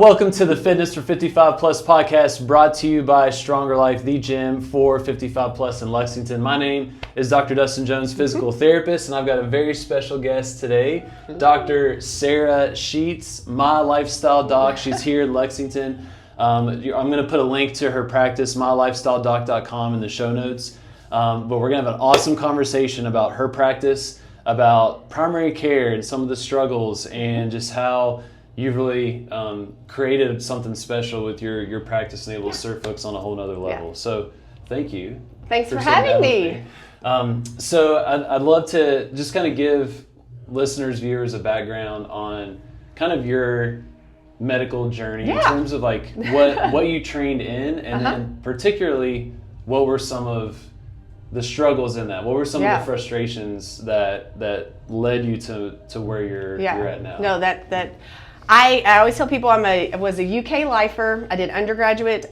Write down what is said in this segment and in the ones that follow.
Welcome to the Fitness for 55 Plus podcast, brought to you by Stronger Life, the gym for 55 Plus in Lexington. My name is Dr. Dustin Jones, physical therapist, and I've got a very special guest today, Dr. Sarah Schuetz, my lifestyle doc. She's here in Lexington. I'm going to put a link to her practice, mylifestyledoc.com, in the show notes. But we're going to have an awesome conversation about her practice, about primary care and some of the struggles, and just how you've really created something special with your practice and able to serve folks on a whole nother level. Yeah. So thank you. Thanks for having me. So I'd love to just kind of give listeners, viewers a background on kind of your medical journey in terms of like what you trained in, and then particularly what were some of the struggles in that? What were some of the frustrations that led you to where you're at now? No, I always tell people I was a UK lifer. I did undergraduate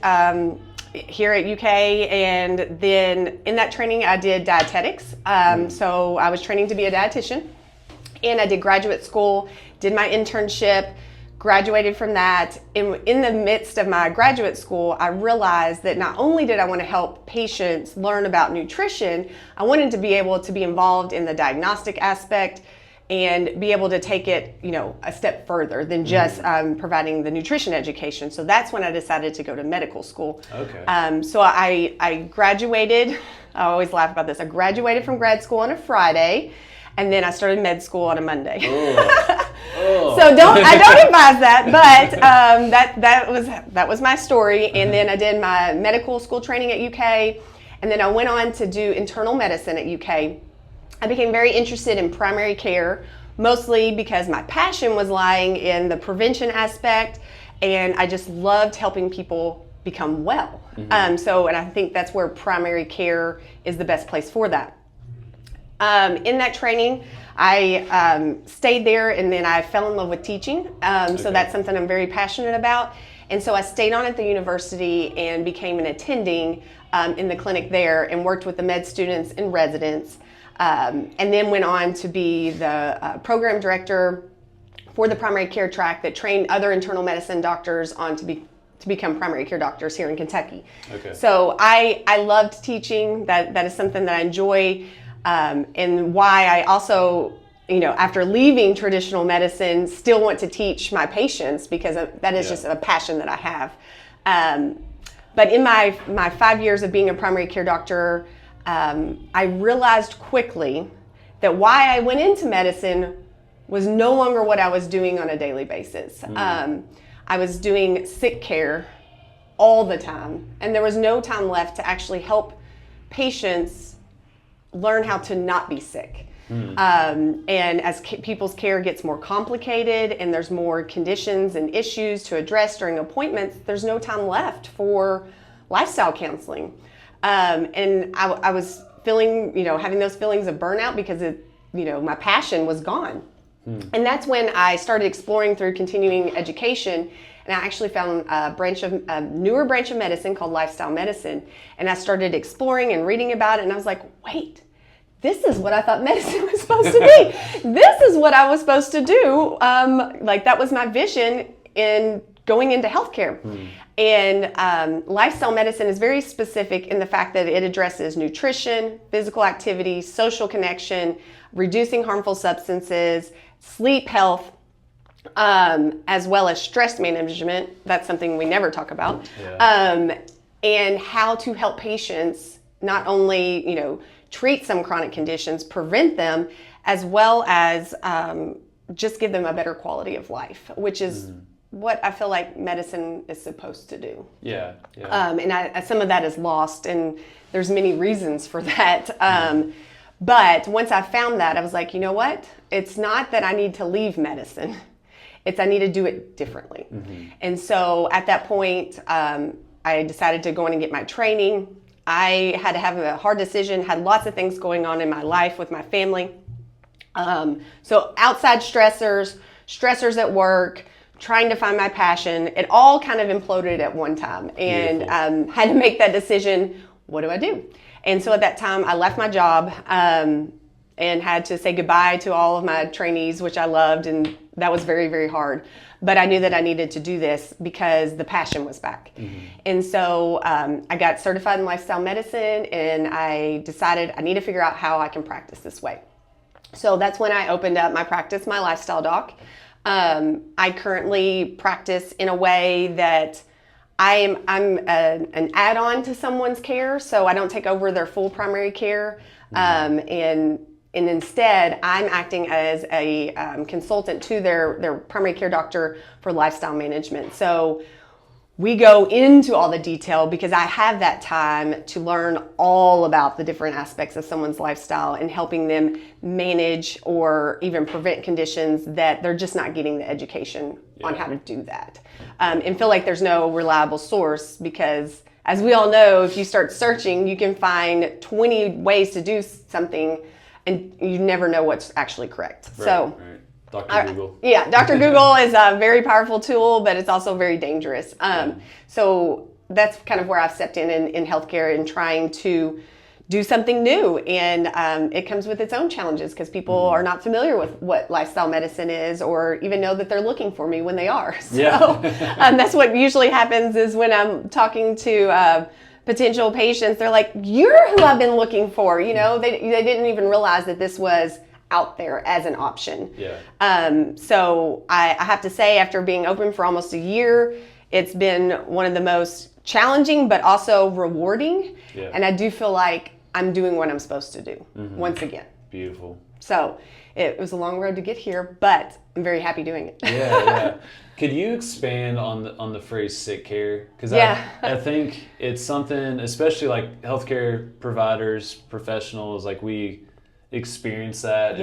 here at UK, and then in that training I did dietetics. So I was training to be a dietitian, and I did graduate school, did my internship, graduated from that. In the midst of my graduate school, I realized that not only did I want to help patients learn about nutrition, I wanted to be able to be involved in the diagnostic aspect and be able to take it, a step further than just providing the nutrition education. So that's when I decided to go to medical school. Okay. So I graduated. I always laugh about this. I graduated from grad school on a Friday, and then I started med school on a Monday. So I don't advise that, but that was my story. And then I did my medical school training at UK, and then I went on to do internal medicine at UK. I became very interested in primary care, mostly because my passion was lying in the prevention aspect, and I just loved helping people become well. And I think that's where primary care is the best place for that. In that training, I stayed there, and then I fell in love with teaching. So that's something I'm very passionate about. And so I stayed on at the university and became an attending in the clinic there, and worked with the med students and residents. And then went on to be the program director for the primary care track that trained other internal medicine doctors on to become primary care doctors here in Kentucky. Okay. So I loved teaching. That is something that I enjoy, and why I also, after leaving traditional medicine, still want to teach my patients, because that is just a passion that I have. But in my 5 years of being a primary care doctor, I realized quickly that why I went into medicine was no longer what I was doing on a daily basis. I was doing sick care all the time, and there was no time left to actually help patients learn how to not be sick. And as people's care gets more complicated and there's more conditions and issues to address during appointments, there's no time left for lifestyle counseling. And I was feeling, having those feelings of burnout because my passion was gone. And that's when I started exploring through continuing education, and I actually found a newer branch of medicine called lifestyle medicine. And I started exploring and reading about it, and I was like, wait, this is what I thought medicine was supposed to be. This is what I was supposed to do. That was my vision in going into healthcare. And lifestyle medicine is very specific in the fact that it addresses nutrition, physical activity, social connection, reducing harmful substances, sleep health, as well as stress management. That's something we never talk about. And how to help patients not only, treat some chronic conditions, prevent them, as well as just give them a better quality of life, which is what I feel like medicine is supposed to do. And some of that is lost, and there's many reasons for that. But once I found that, I was like, you know what? It's not that I need to leave medicine. It's I need to do it differently. And so at that point, I decided to go in and get my training. I had to have a hard decision, had lots of things going on in my life with my family. So outside stressors at work, trying to find my passion, it all kind of imploded at one time, and had to make that decision, what do I do? And so at that time, I left my job and had to say goodbye to all of my trainees, which I loved, and that was very, very hard. But I knew that I needed to do this because the passion was back. And so I got certified in lifestyle medicine, and I decided I need to figure out how I can practice this way. So that's when I opened up my practice, My Lifestyle Doc. I currently practice in a way that I'm an add-on to someone's care, so I don't take over their full primary care, and instead I'm acting as a consultant to their primary care doctor for lifestyle management. So we go into all the detail because I have that time to learn all about the different aspects of someone's lifestyle and helping them manage or even prevent conditions that they're just not getting the education on how to do that. And feel like there's no reliable source because, as we all know, if you start searching, you can find 20 ways to do something and you never know what's actually correct. Dr. Google. Yeah, Dr. Google is a very powerful tool, but it's also very dangerous. So that's kind of where I've stepped in healthcare and trying to do something new. And it comes with its own challenges because people are not familiar with what lifestyle medicine is or even know that they're looking for me when they are. So that's what usually happens is when I'm talking to potential patients, they're like, "You're who I've been looking for." You know, they didn't even realize that this was out there as an option. So I have to say, after being open for almost a year, it's been one of the most challenging but also rewarding. And I do feel like I'm doing what I'm supposed to do once again. Beautiful. So it was a long road to get here, but I'm very happy doing it. Could you expand on the phrase sick care? Because I think it's something, especially like healthcare providers, professionals, like we experience that.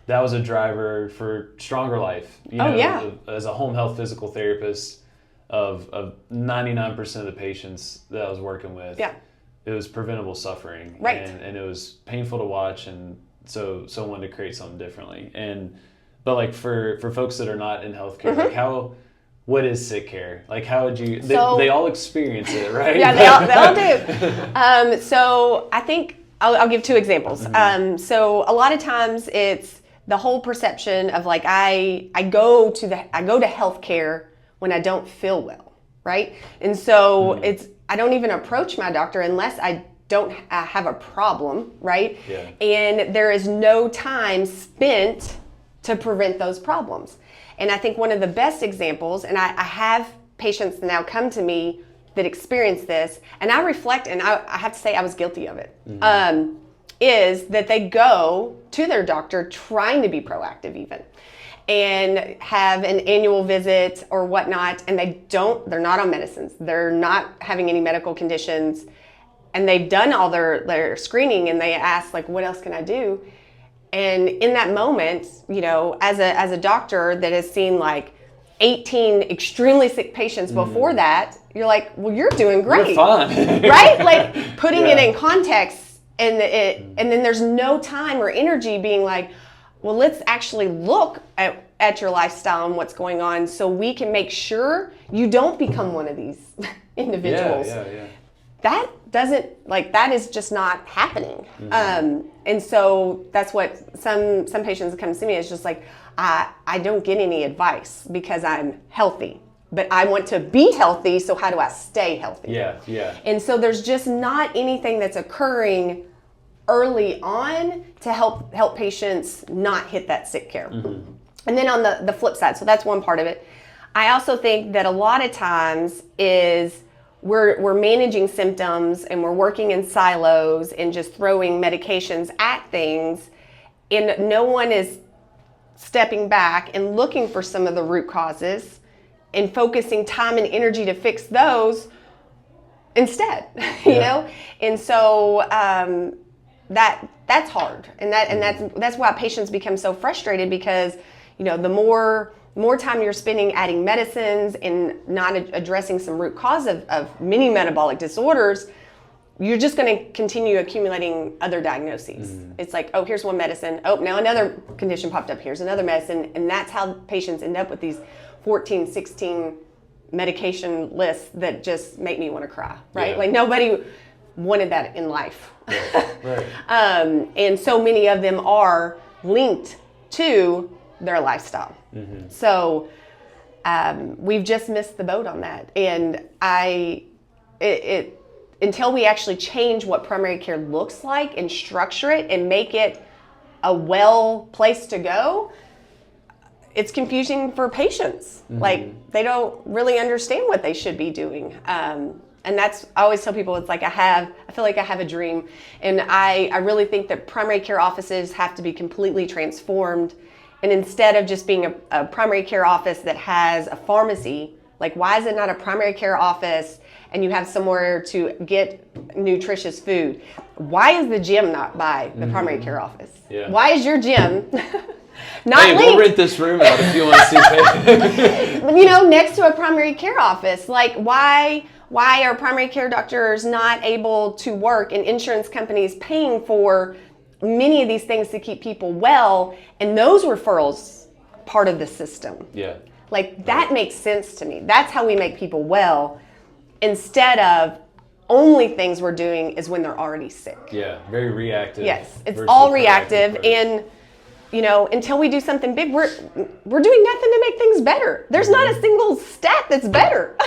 That was a driver for Stronger Life. You know, as a home health physical therapist of 99% of the patients that I was working with, it was preventable suffering. And it was painful to watch, and so wanted to create something differently. But like for folks that are not in healthcare, like what is sick care? Like how would you, they all experience it, right? Yeah, they all do. So I think I'll give two examples. So a lot of times it's the whole perception of like I go to healthcare when I don't feel well, right? And so I don't even approach my doctor unless I don't have a problem, right? And there is no time spent to prevent those problems. And I think one of the best examples, and I have patients now come to me that experience this, and I reflect, and I have to say I was guilty of it, is that they go to their doctor trying to be proactive even, and have an annual visit or whatnot, and they're not on medicines, they're not having any medical conditions, and they've done all their screening, and they ask like, what else can I do? And in that moment, you know, as a doctor that has seen like 18 extremely sick patients before that, you're like, well, you're doing great. You're fine. Right? Like putting it in context, and then there's no time or energy being like, well, let's actually look at your lifestyle and what's going on so we can make sure you don't become one of these individuals. That is just not happening. And so that's what some patients come to me, it's just like, I don't get any advice because I'm healthy, but I want to be healthy, so how do I stay healthy? And so there's just not anything that's occurring early on to help patients not hit that sick care. And then on the flip side, so that's one part of it. I also think that a lot of times is we're managing symptoms and we're working in silos and just throwing medications at things, and no one is stepping back and looking for some of the root causes and focusing time and energy to fix those instead, you know? And so that's hard, and that's why patients become so frustrated, because you know, the more time you're spending adding medicines and not addressing some root cause of many metabolic disorders, you're just going to continue accumulating other diagnoses. It's like, oh, here's one medicine. Oh, now another condition popped up. Here's another medicine. And that's how patients end up with these 14, 16 medication lists that just make me want to cry, right? Like nobody wanted that in life. And so many of them are linked to their lifestyle. So we've just missed the boat on that. And until we actually change what primary care looks like and structure it and make it a well place to go, it's confusing for patients. Like, they don't really understand what they should be doing. And that's, I always tell people, it's like I feel like I have a dream. And I really think that primary care offices have to be completely transformed. And instead of just being a primary care office that has a pharmacy, like, why is it not a primary care office and you have somewhere to get nutritious food? Why is the gym not by the primary care office? Yeah. Why is your gym not Hey, linked? we'll rent this room out if you want to see Next to a primary care office? Like, why are primary care doctors not able to work and insurance companies paying for many of these things to keep people well, and those referrals part of the system? Yeah. Like, that makes sense to me. That's how we make people well, instead of only things we're doing is when they're already sick. Yeah, very reactive. Yes, it's all reactive, and until we do something big, we're doing nothing to make things better. There's not a single stat that's better.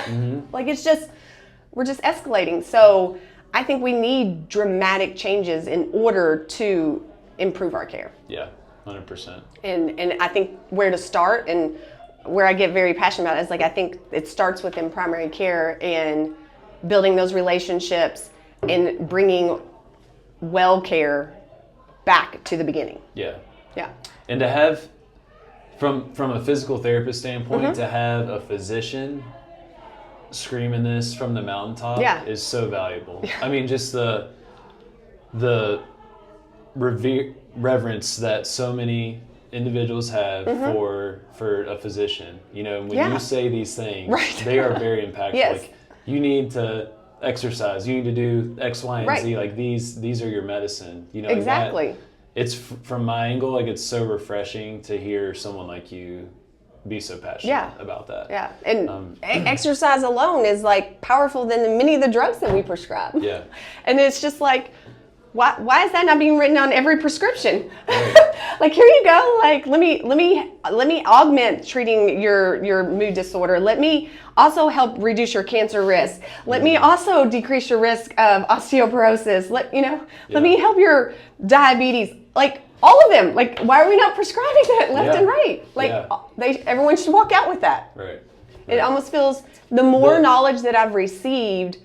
Like, we're just escalating. So I think we need dramatic changes in order to improve our care. Yeah, 100%. And I think where to start, and where I get very passionate about it, is like, I think it starts within primary care and building those relationships and bringing well care back to the beginning. Yeah. Yeah. And to have, from a physical therapist standpoint, to have a physician screaming this from the mountaintop is so valuable. I mean, just the reverence that so many individuals have for a phishizician. When you say these things, they are very impactful. Yes. Like, you need to exercise, you need to do X, Y, and Z. Like, these are your medicine. Exactly. Like, it's from my angle, like, it's so refreshing to hear someone like you be so passionate about that. Yeah, and exercise alone is like powerful than many of the drugs that we prescribe. Yeah. And it's just like, why is that not being written on every prescription? Right. Like, here you go. Like, let me augment treating your mood disorder. Let me also help reduce your cancer risk. Let me also decrease your risk of osteoporosis. Let me help your diabetes. Like, all of them. Like, why are we not prescribing that left and right? Like, everyone should walk out with that. Right. It almost feels, the more knowledge that I've received,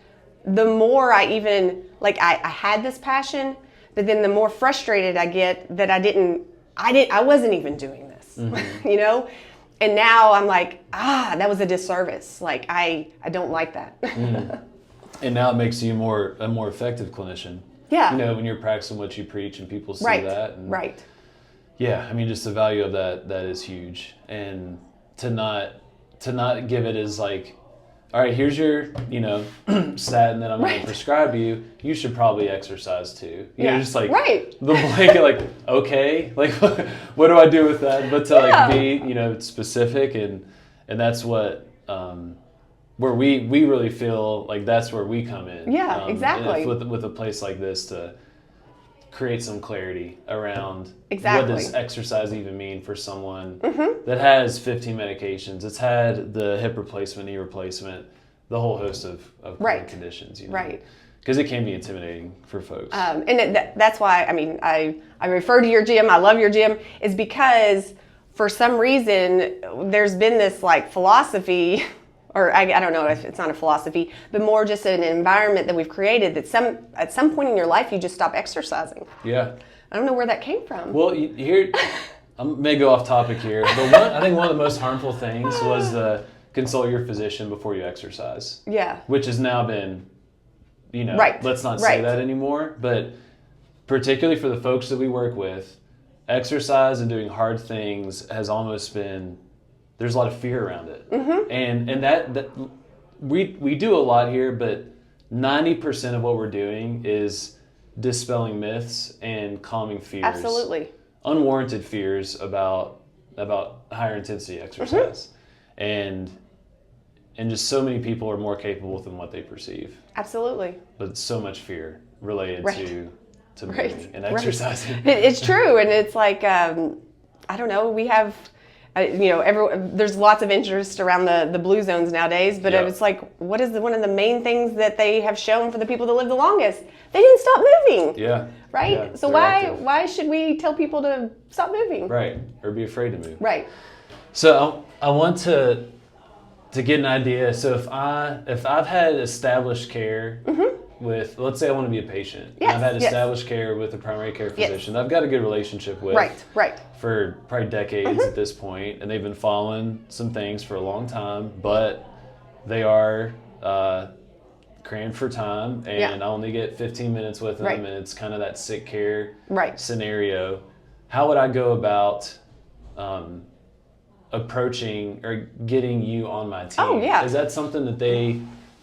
the more I even, like, I had this passion, but then the more frustrated I get that I wasn't even doing this, And now I'm like, that was a disservice. Like, I don't like that. And now it makes you a more effective clinician. Yeah. When you're practicing what you preach and people see that. And right. Yeah, I mean, just the value of that is huge. And to not give it as like, all right, here's your, statin that I'm going to prescribe you. You should probably exercise too. Just like the blanket, like, okay, like, what do I do with that? But to like be, specific, and that's what, where we really feel like that's where we come in. Yeah, exactly. With a place like this, to create some clarity around what does exercise even mean for someone that has 15 medications, it's had the hip replacement, knee replacement, the whole host of chronic conditions. Right. Because it can be intimidating for folks. And that's why, I mean, I refer to your gym, I love your gym, is because for some reason there's been this like philosophy, or I don't know if it's not a philosophy, but more just an environment that we've created that at some point in your life you just stop exercising. Yeah. I don't know where that came from. Well, here, I may go off topic here, but I think one of the most harmful things was consult your physician before you exercise. Yeah. Which has now been, let's not say that anymore, but particularly for the folks that we work with, exercise and doing hard things has almost been, there's a lot of fear around it. And that we do a lot here, but 90% of what we're doing is dispelling myths and calming fears. Absolutely. Unwarranted fears about higher intensity exercise. And just so many people are more capable than what they perceive. Absolutely. But so much fear related to moving and exercising. It's true. And it's like, I don't know, we have There's lots of interest around the blue zones nowadays, but Yep. it's like, what is one of the main things that they have shown for the people that live the longest? They didn't stop moving. Yeah. Right? Yeah, So they're active. why should we tell people to stop moving? Right. Or be afraid to move. Right. So I want to get an idea. So if I've had established care with, let's say I want to be a patient. Yes, I've had yes. established care with a primary care physician that I've got a good relationship with. Right. For probably decades at this point, and they've been following some things for a long time, but they are crammed for time, and I only get 15 minutes with them, Right. and it's kind of that sick care Right. scenario. How would I go about approaching or getting you on my team? Oh, yeah. Is that something that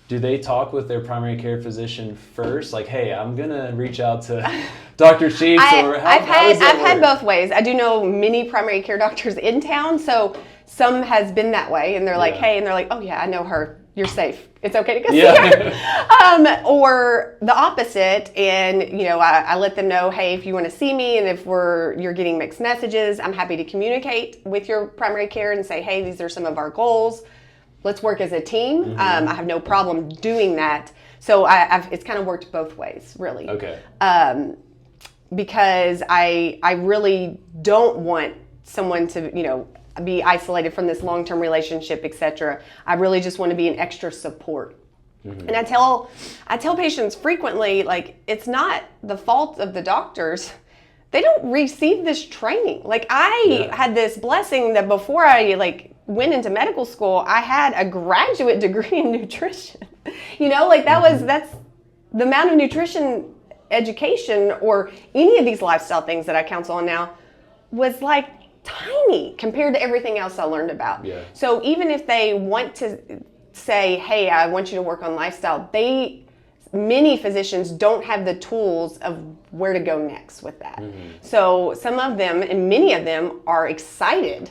do they talk with their primary care physician first? Like, hey, I'm gonna reach out to Dr. Schuetz, or I've does that had work? both ways. I do know many primary care doctors in town, so some has been that way, and they're like, Yeah. hey, and they're like, oh yeah, I know her. You're safe. It's okay to go Yeah. see her. Or the opposite, and I let them know, hey, if you want to see me, and if you're getting mixed messages, I'm happy to communicate with your primary care and say, hey, these are some of our goals. Let's work as a team. I have no problem doing that. So it's kind of worked both ways, really. Okay. Because I really don't want someone to, be isolated from this long-term relationship, etc. I really just want to be an extra support. And I tell patients frequently, like, it's not the fault of the doctors. They don't receive this training. Like, I had this blessing that before I went into medical school, I had a graduate degree in nutrition. That's the amount of nutrition education or any of these lifestyle things that I counsel on now was like tiny compared to everything else I learned about. Yeah. So even if they want to say, hey, I want you to work on lifestyle, many physicians don't have the tools of where to go next with that. So some of them, and many of them, are excited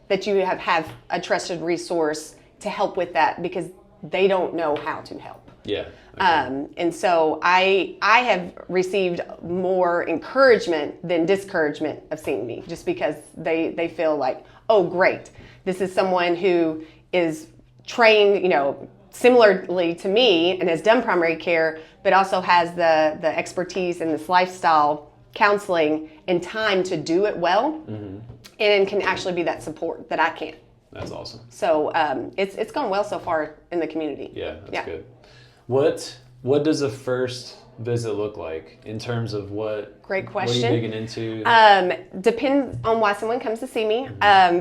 that you have a trusted resource to help with that because they don't know how to help. Yeah. Okay. And so I have received more encouragement than discouragement of seeing me, just because they feel like, oh, great, this is someone who is trained, similarly to me and has done primary care, but also has the expertise in this lifestyle counseling and time to do it well, and can actually be that support that I can't. That's awesome. So it's gone well so far in the community. Yeah, that's good. What does a first visit look like in terms of what? Great question. What are you digging into? Depends on why someone comes to see me,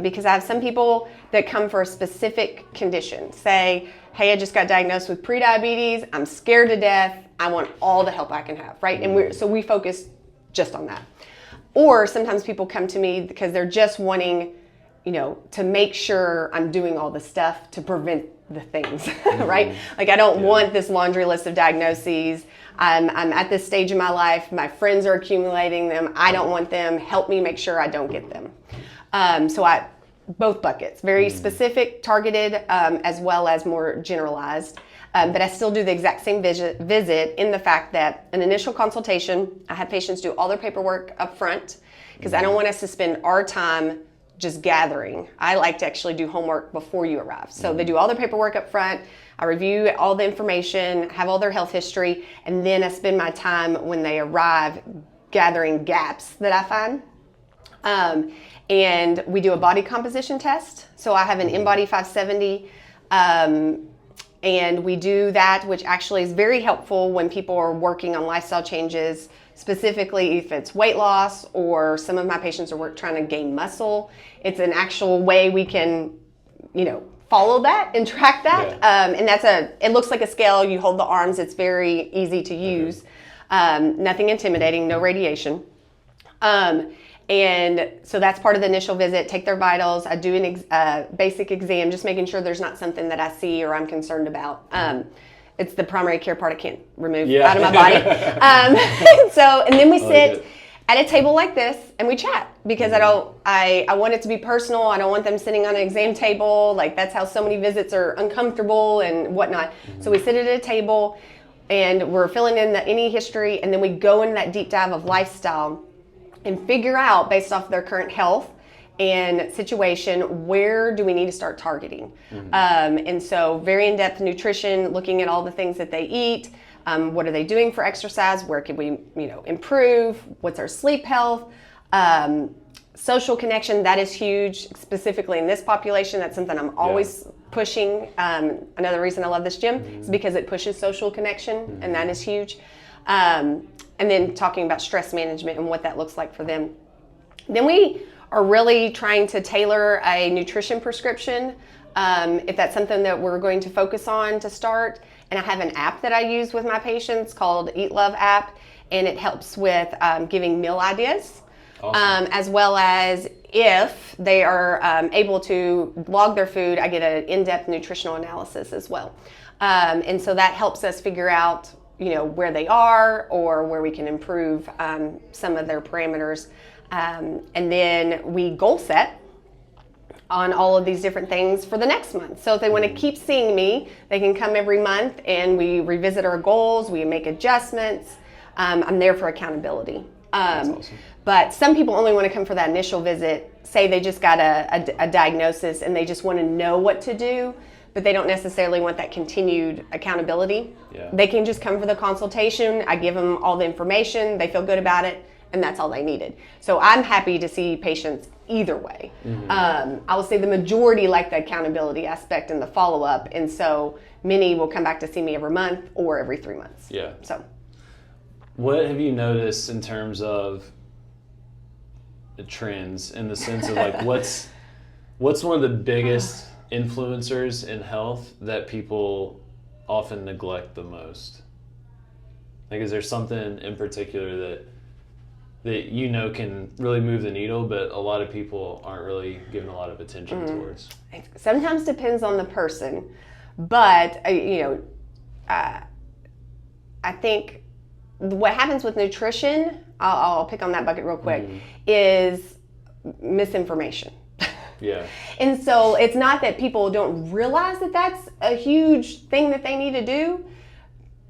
because I have some people that come for a specific condition. Say, hey, I just got diagnosed with prediabetes. I'm scared to death. I want all the help I can have, right? And we focus just on that. Or sometimes people come to me because they're just wanting, to make sure I'm doing all the stuff to prevent the things, right? Like, I don't want this laundry list of diagnoses. I'm at this stage in my life. My friends are accumulating them. I don't want them. Help me make sure I don't get them. So both buckets, very specific, targeted, as well as more generalized. But I still do the exact same visit in the fact that an initial consultation, I have patients do all their paperwork up front because I don't want us to spend our time just gathering. I like to actually do homework before you arrive. So they do all their paperwork up front. I review all the information, have all their health history, and then I spend my time when they arrive gathering gaps that I find. And we do a body composition test. So I have an InBody 570, and we do that, which actually is very helpful when people are working on lifestyle changes, specifically if it's weight loss or some of my patients are trying to gain muscle. It's an actual way we can, follow that and track that. And it looks like a scale. You hold the arms. It's very easy to use. Nothing intimidating, no radiation. And so that's part of the initial visit. Take their vitals. I do a basic exam, just making sure there's not something that I see or I'm concerned about. It's the primary care part I can't remove out of my body. And then we sit at a table like this and we chat because I want it to be personal. I don't want them sitting on an exam table. Like, that's how so many visits are uncomfortable and whatnot. So we sit at a table and we're filling in any history, and then we go into that deep dive of lifestyle and figure out, based off their current health and situation, where do we need to start targeting? And so very in-depth nutrition, looking at all the things that they eat. What are they doing for exercise? Where can we, improve? What's our sleep health? Social connection, that is huge, specifically in this population. That's something I'm always pushing. Another reason I love this gym is because it pushes social connection, and that is huge. And then talking about stress management and what that looks like for them. Then we are really trying to tailor a nutrition prescription, if that's something that we're going to focus on to start. And I have an app that I use with my patients called Eat Love app, and it helps with giving meal ideas. Awesome. As well as if they are able to log their food, I get an in-depth nutritional analysis as well. And so that helps us figure out, where they are or where we can improve some of their parameters. And then we goal set on all of these different things for the next month. So if they want to keep seeing me, they can come every month and we revisit our goals, we make adjustments. I'm there for accountability. That's awesome. But some people only want to come for that initial visit, say they just got a diagnosis and they just want to know what to do, but they don't necessarily want that continued accountability. Yeah. They can just come for the consultation. I give them all the information, they feel good about it, and that's all they needed. So I'm happy to see patients either way. I will say the majority like the accountability aspect and the follow-up, and so many will come back to see me every month or every 3 months. Yeah. So what have you noticed in terms of the trends, in the sense of like what's one of the biggest influencers in health that people often neglect the most? Like, is there something in particular that can really move the needle, but a lot of people aren't really giving a lot of attention towards? It sometimes depends on the person, but I think what happens with nutrition, I'll pick on that bucket real quick, is misinformation. Yeah. And so it's not that people don't realize that that's a huge thing that they need to do.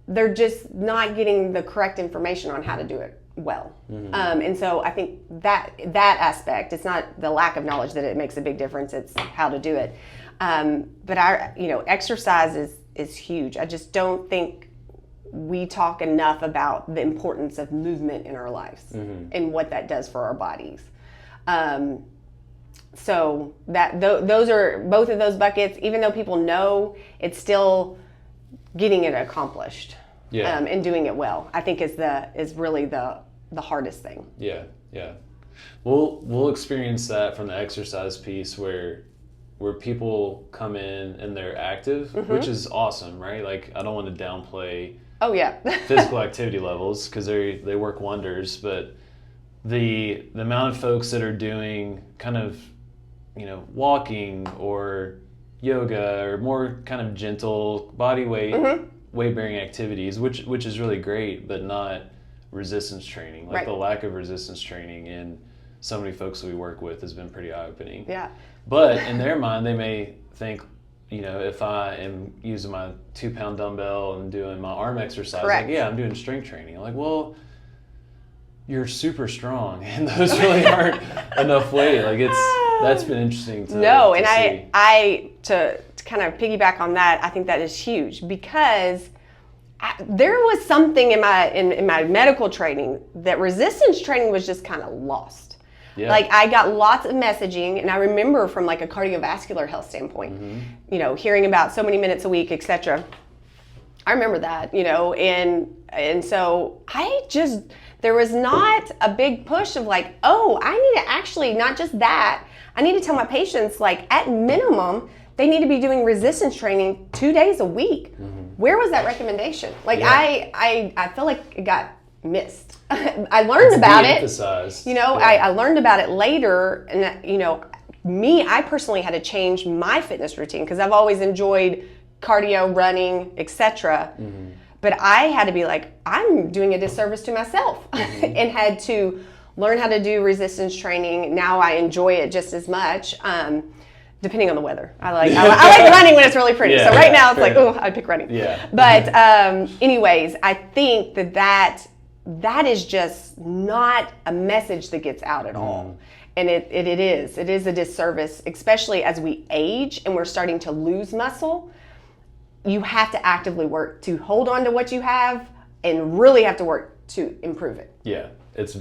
They're just not getting the correct information on how to do it well. And so I think that aspect, it's not the lack of knowledge that it makes a big difference, it's how to do it. But exercise is huge. I just don't think we talk enough about the importance of movement in our lives and what that does for our bodies. So that those are both of those buckets. Even though people know, it's still getting it accomplished and doing it well, I think is really the hardest thing. Yeah. We'll experience that from the exercise piece where people come in and they're active, which is awesome, right? Like, I don't want to downplay physical activity levels, because they work wonders, but the amount of folks that are doing kind of walking or yoga or more kind of gentle body weight weight-bearing activities, which is really great, but not resistance training. Like, the lack of resistance training in so many folks that we work with has been pretty eye-opening. Yeah. But in their mind, they may think, if I am using my 2-pound dumbbell and doing my arm exercise, like, I'm doing strength training. I'm like, well, you're super strong, and those really aren't enough weight. Like, that's been interesting to see. I to kind of piggyback on that, I think that is huge, because there was something in my medical training that resistance training was just kind of lost. Yeah. Like, I got lots of messaging, and I remember from like a cardiovascular health standpoint, hearing about so many minutes a week, etc. I remember that, and so there was not a big push of like, oh, I need to actually, not just that, I need to tell my patients, like, at minimum, they need to be doing resistance training 2 days a week. Where was that recommendation? Like, I feel like it got missed. I learned about it. I learned about it later, and I personally had to change my fitness routine, because I've always enjoyed cardio, running, etc. But I had to be like, I'm doing a disservice to myself, and had to learn how to do resistance training. Now I enjoy it just as much, depending on the weather. I like running when it's really pretty. So right now it's like, oh, I'd pick running. Yeah. But anyways, I think that is just not a message that gets out at all. And it is a disservice, especially as we age and we're starting to lose muscle. You have to actively work to hold on to what you have and really have to work to improve it. Yeah, it's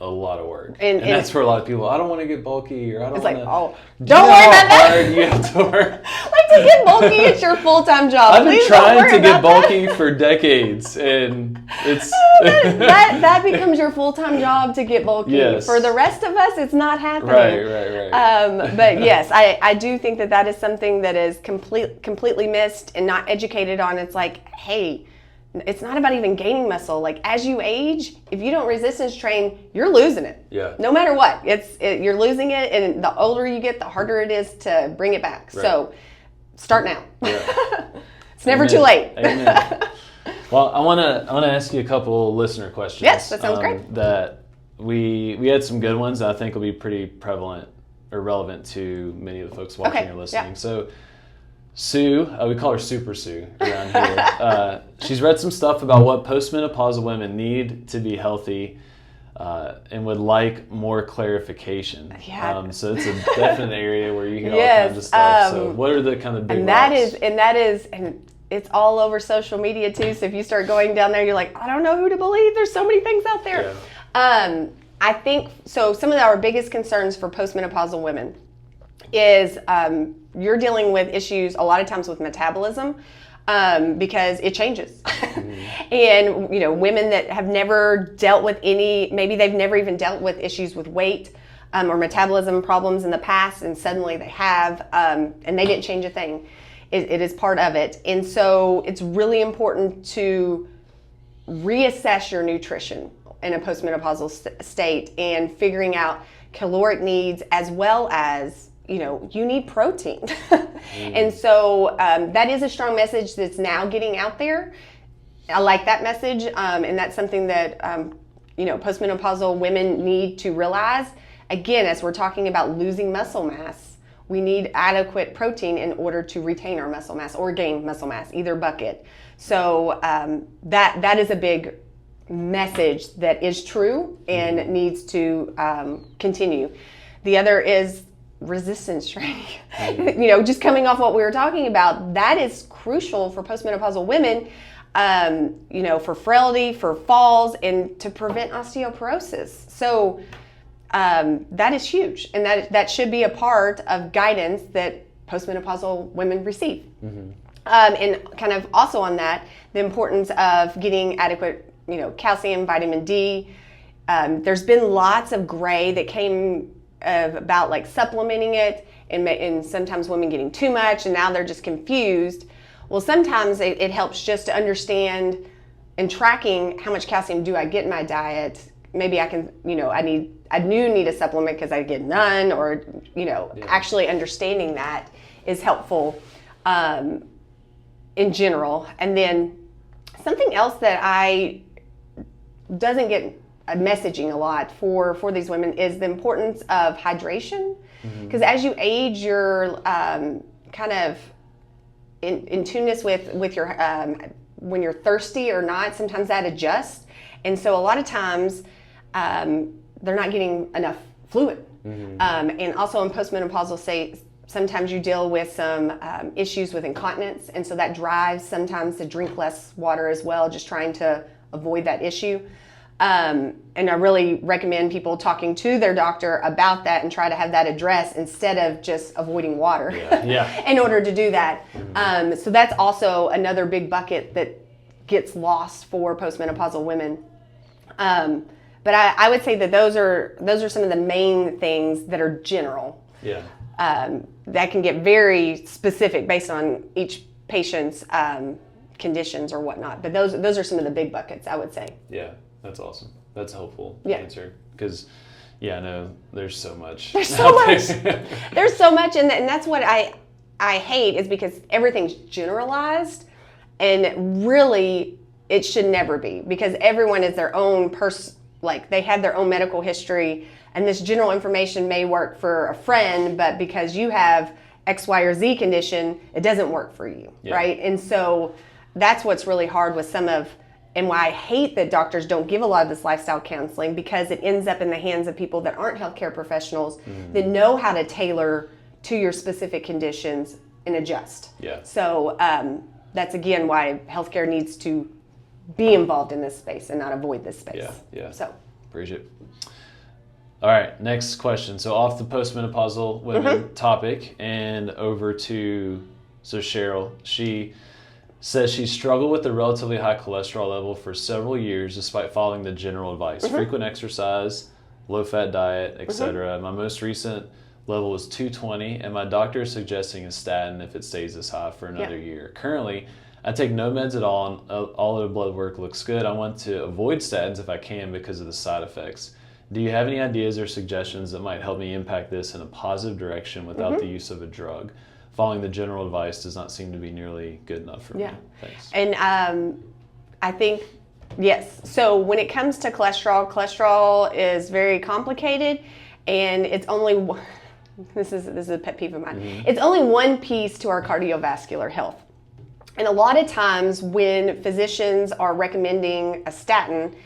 a lot of work. And that's where a lot of people, I don't want to get bulky, or I don't want to. Oh, don't worry about that. You have to work. Like, to get bulky, it's your full-time job. I've been trying to get bulky for decades, and it's that becomes your full-time job to get bulky. Yes. For the rest of us, it's not happening. Right. But yes, I do think that is something that is completely missed and not educated on. It's like, hey, it's not about even gaining muscle. Like, as you age, if you don't resistance train, you're losing it. Yeah. No matter what, you're losing it, and the older you get, the harder it is to bring it back. Right. So, start now. Yeah. It's never too late. Amen. Well, I want to ask you a couple listener questions. Yes, that sounds great. That we had some good ones that I think will be pretty prevalent or relevant to many of the folks watching or listening. Yeah. So, Sue, we call her Super Sue around here. She's read some stuff about what postmenopausal women need to be healthy, and would like more clarification. Yeah. So it's a definite area where you hear all kinds of stuff. So what are the kind of big rocks? And it's all over social media too. So if you start going down there, you're like, I don't know who to believe. There's so many things out there. Yeah. I think so. Some of our biggest concerns for postmenopausal women is you're dealing with issues a lot of times with metabolism, because it changes. Mm-hmm. And women that have never dealt with maybe they've never even dealt with issues with weight or metabolism problems in the past, and suddenly they have, and they didn't change a thing. It is part of it. And so it's really important to reassess your nutrition in a postmenopausal state and figuring out caloric needs, as well as you need protein. And so that is a strong message that's now getting out there. I like that message, and that's something that postmenopausal women need to realize. Again, as we're talking about losing muscle mass, we need adequate protein in order to retain our muscle mass or gain muscle mass, either bucket. So that is a big message that is true and needs to continue. The other is resistance training. Just coming off what we were talking about, that is crucial for postmenopausal women, for frailty, for falls, and to prevent osteoporosis. So that is huge, and that should be a part of guidance that postmenopausal women receive. Mm-hmm. And kind of also on that, the importance of getting adequate, calcium, vitamin D. There's been lots of gray that came about like supplementing it, and sometimes women getting too much, and now they're just confused. Well, sometimes it helps just to understand and tracking how much calcium do I get in my diet. Maybe I can, I do need a supplement because I get none, or actually understanding that is helpful in general. And then something else that doesn't get messaging a lot for these women is the importance of hydration, because as you age, you're kind of in tuneness with your when you're thirsty or not. Sometimes that adjusts, and so a lot of times they're not getting enough fluid. And also in postmenopausal state, sometimes you deal with some issues with incontinence, and so that drives sometimes to drink less water as well, just trying to avoid that issue. And I really recommend people talking to their doctor about that and try to have that addressed instead of just avoiding water in order to do that. So that's also another big bucket that gets lost for postmenopausal women. But I would say that those are some of the main things that are general. Yeah. That can get very specific based on each patient's conditions or whatnot. But those are some of the big buckets, I would say. Yeah. That's awesome. That's a helpful answer, because, I know there's so much. There's so much. There's so much, and that's what I hate, is because everything's generalized, and really it should never be, because everyone is their own person. Like, they have their own medical history, and this general information may work for a friend, but because you have X, Y, or Z condition, it doesn't work for you, right? And so that's what's really hard with some of and why I hate that doctors don't give a lot of this lifestyle counseling, because it ends up in the hands of people that aren't healthcare professionals that know how to tailor to your specific conditions and adjust. Yeah. So that's again why healthcare needs to be involved in this space and not avoid this space. Yeah. So appreciate it. All right, next question. So off the postmenopausal women topic and over to Cheryl. She says she struggled with a relatively high cholesterol level for several years despite following the general advice: frequent exercise, low-fat diet, etc. My most recent level was 220, and my doctor is suggesting a statin if it stays this high for another year. Currently, I take no meds at all, and all of the blood work looks good. I want to avoid statins if I can because of the side effects. Do you have any ideas or suggestions that might help me impact this in a positive direction without the use of a drug? Following the general advice does not seem to be nearly good enough for me. Thanks. And I think, yes. So when it comes to cholesterol is very complicated, and it's only, this is a pet peeve of mine, it's only one piece to our cardiovascular health. And a lot of times when physicians are recommending a statin,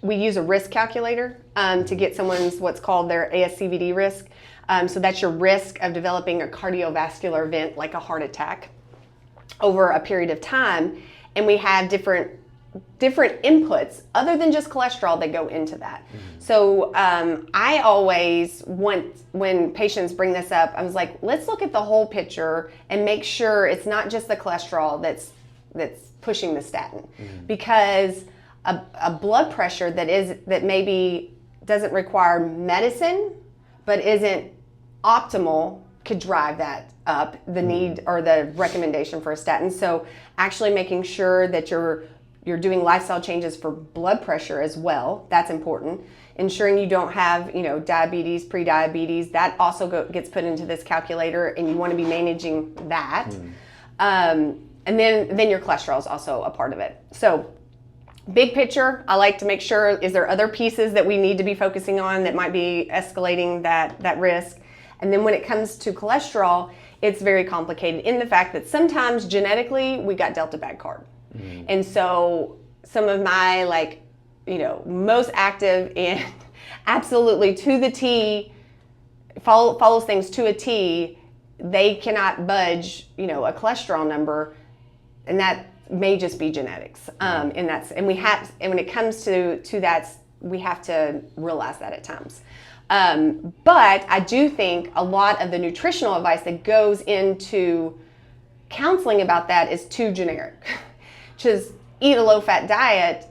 we use a risk calculator to get someone's what's called their ASCVD risk. So that's your risk of developing a cardiovascular event like a heart attack over a period of time. And we have different inputs other than just cholesterol that go into that. So I always want, when patients bring this up, I was like, let's look at the whole picture and make sure it's not just the cholesterol that's pushing the statin. Because a blood pressure that maybe doesn't require medicine but isn't optimal could drive that up, the need or the recommendation for a statin. So actually making sure that you're doing lifestyle changes for blood pressure as well, that's important. Ensuring you don't have, diabetes, pre-diabetes, that also gets put into this calculator, and you want to be managing that. And then your cholesterol is also a part of it. So big picture, I like to make sure, is there other pieces that we need to be focusing on that might be escalating that risk? And then when it comes to cholesterol, it's very complicated in the fact that sometimes genetically we got dealt a bad card. And so some of my most active and absolutely to the T, follows things to a T, they cannot budge, a cholesterol number, and that may just be genetics. And when it comes to that, we have to realize that at times. But I do think a lot of the nutritional advice that goes into counseling about that is too generic. Just eat a low-fat diet,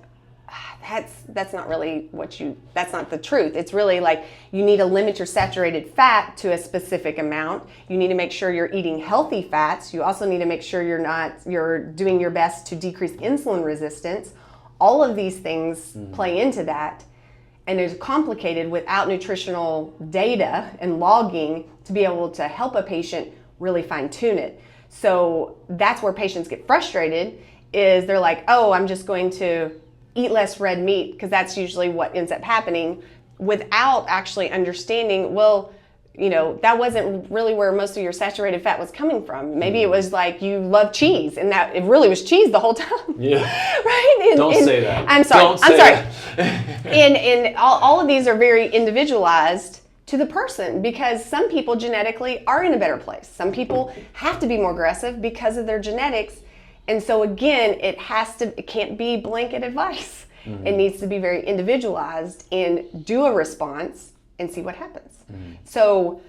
that's not really that's not the truth. It's really like you need to limit your saturated fat to a specific amount. You need to make sure you're eating healthy fats. You also need to make sure you're doing your best to decrease insulin resistance. All of these things play into that, and it's complicated without nutritional data and logging to be able to help a patient really fine-tune it. So that's where patients get frustrated, is they're like, oh, I'm just going to eat less red meat, because that's usually what ends up happening, without actually understanding, that wasn't really where most of your saturated fat was coming from. Maybe it was like you love cheese, and that it really was cheese the whole time. Yeah. Right? Don't say that. I'm sorry. Don't say that. And all of these are very individualized to the person, because some people genetically are in a better place. Some people have to be more aggressive because of their genetics. And so again, it can't be blanket advice. It needs to be very individualized and do a response and see what happens. So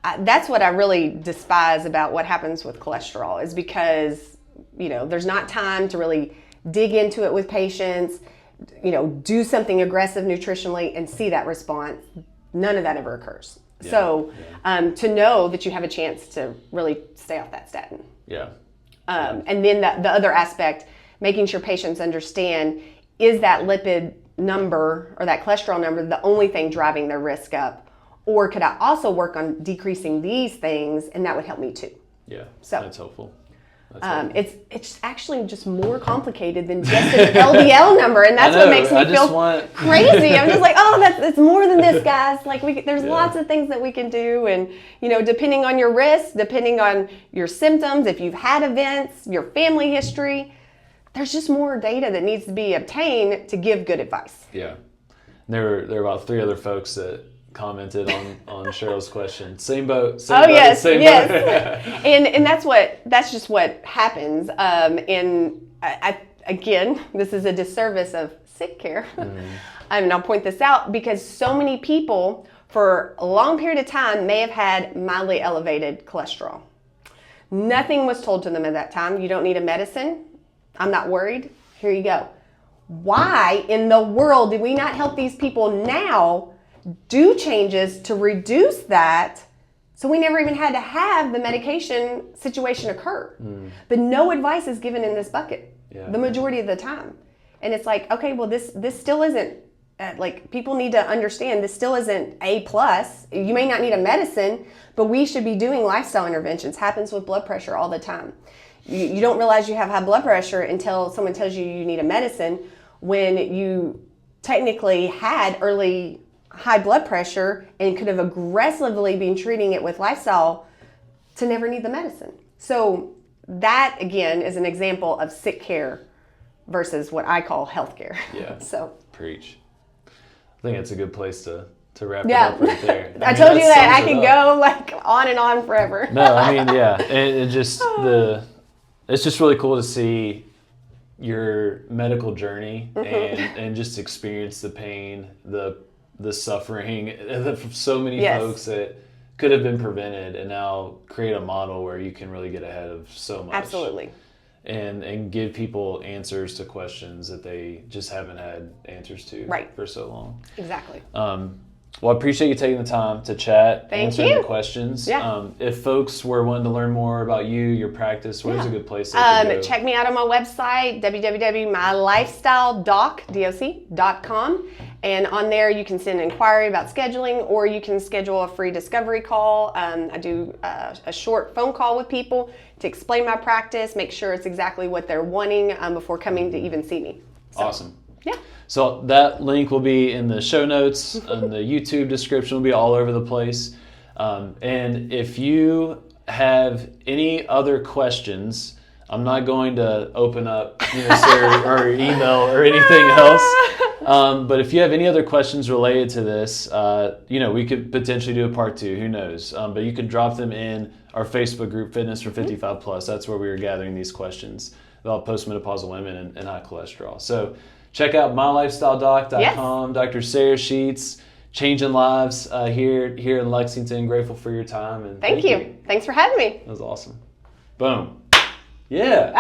that's what I really despise about what happens with cholesterol, is because, there's not time to really dig into it with patients, do something aggressive nutritionally and see that response. None of that ever occurs. Yeah. So to know that you have a chance to really stay off that statin. Yeah. And then the other aspect, making sure patients understand, is that lipid number or that cholesterol number the only thing driving their risk up? Or could I also work on decreasing these things, and that would help me too? Yeah, so that's helpful. It's actually just more complicated than just an LDL number, and that's what makes me feel crazy. I'm just like, it's more than this, guys. Like there's lots of things that we can do, and depending on your risk, depending on your symptoms, if you've had events, your family history, there's just more data that needs to be obtained to give good advice. Yeah. There were about 3 other folks that commented on Cheryl's question. Same boat. Same boat, Yes. Boat. and that's just what happens. And again, this is a disservice of sick care. And I'll point this out because so many people for a long period of time may have had mildly elevated cholesterol. Nothing was told to them at that time. You don't need a medicine. I'm not worried. Here you go. Why in the world did we not help these people now do changes to reduce that so we never even had to have the medication situation occur? But no advice is given in this bucket the majority of the time. And it's like, okay, well, this still isn't, like, people need to understand this still isn't A+. You may not need a medicine, but we should be doing lifestyle interventions. Happens with blood pressure all the time. You don't realize you have high blood pressure until someone tells you you need a medicine when you technically had early high blood pressure and could have aggressively been treating it with lifestyle to never need the medicine. So that, again, is an example of sick care versus what I call health care. Yeah. So Preach. I think it's a good place to wrap it up right there. I told you that I could go like on and on forever. No, I mean, yeah. It just it's just really cool to see your medical journey and just experience the pain, the suffering of so many folks that could have been prevented, and now create a model where you can really get ahead of so much. Absolutely. And give people answers to questions that they just haven't had answers to for so long. Exactly. Well, I appreciate you taking the time to chat, answering the questions. Yeah. If folks were wanting to learn more about you, your practice, where's a good place they can go? Check me out on my website, www.mylifestyledoc.com. And on there, you can send an inquiry about scheduling, or you can schedule a free discovery call. I do a short phone call with people to explain my practice, make sure it's exactly what they're wanting before coming to even see me. So, awesome. Yeah. So that link will be in the show notes, and the YouTube description will be all over the place. And if you have any other questions, I'm not going to open up, or email or anything else. But if you have any other questions related to this, we could potentially do a part 2. Who knows? But you can drop them in our Facebook group, Fitness for 55 Plus. That's where we are gathering these questions about postmenopausal women and high cholesterol. So check out mylifestyledoc.com. Dr. Sarah Schuetz, changing lives here in Lexington. Grateful for your time. And thank you. Thanks for having me. That was awesome. Boom. Yeah.